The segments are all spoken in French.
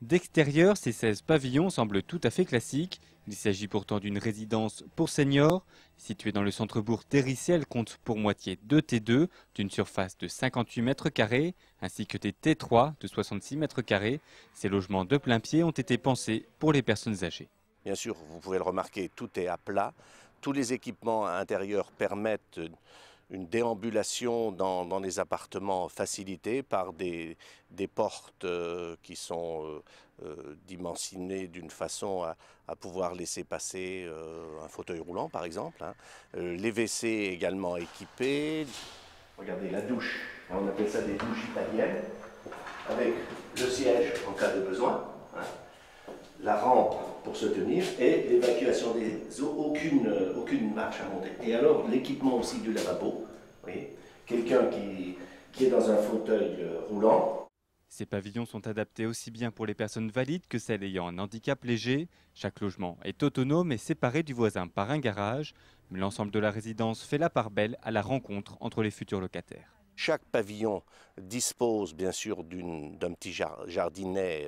D'extérieur, ces 16 pavillons semblent tout à fait classiques. Il s'agit pourtant d'une résidence pour seniors. Située dans le centre-bourg d'Hérissé, elle compte pour moitié 2 T2 d'une surface de 58 mètres carrés ainsi que des T3 de 66 mètres carrés. Ces logements de plein pied ont été pensés pour les personnes âgées. Bien sûr, vous pouvez le remarquer, tout est à plat. Tous les équipements intérieurs permettent une déambulation dans les appartements facilitée par des portes qui sont dimensionnées d'une façon à pouvoir laisser passer un fauteuil roulant, par exemple. Les WC également équipés. Regardez la douche, on appelle ça des douches italiennes, avec le siège en cas de besoin, la rampe pour se tenir et l'évacuation des eaux, aucune marche à monter. Et alors l'équipement aussi du lavabo, quelqu'un qui est dans un fauteuil roulant. Ces pavillons sont adaptés aussi bien pour les personnes valides que celles ayant un handicap léger. Chaque logement est autonome et séparé du voisin par un garage, mais l'ensemble de la résidence fait la part belle à la rencontre entre les futurs locataires. Chaque pavillon dispose bien sûr d'un petit jardinet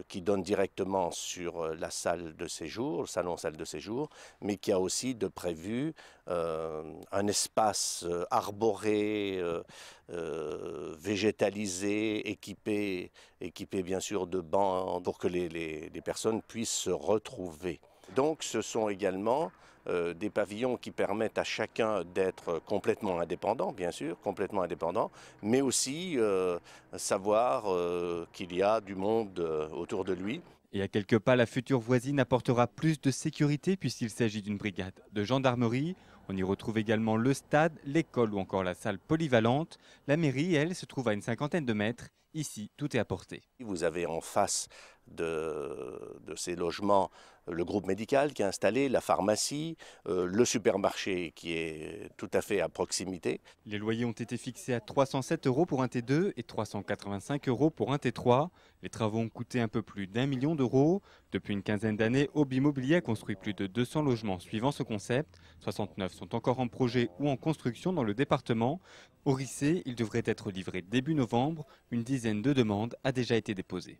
qui donne directement sur la salle de séjour, le salon-salle de séjour, mais qui a aussi de prévu un espace arboré, végétalisé, équipé bien sûr de bancs pour que les personnes puissent se retrouver. Donc ce sont également des pavillons qui permettent à chacun d'être complètement indépendant, bien sûr, complètement indépendant, mais aussi savoir qu'il y a du monde autour de lui. Et à quelques pas, la future voisine apportera plus de sécurité puisqu'il s'agit d'une brigade de gendarmerie. On y retrouve également le stade, l'école ou encore la salle polyvalente. La mairie, elle, se trouve à une cinquantaine de mètres. Ici, tout est à portée. Vous avez en face de ces logements le groupe médical qui est installé, la pharmacie, le supermarché qui est tout à fait à proximité. Les loyers ont été fixés à 307 € pour un T2 et 385 € pour un T3. Les travaux ont coûté un peu plus d'1 million d'euros. Depuis une quinzaine d'années, Aube Immobilier a construit plus de 200 logements suivant ce concept. 69 sont encore en projet ou en construction dans le département. Au Rissé, il devrait être livré début novembre. Une dizaine de demandes a déjà été déposée.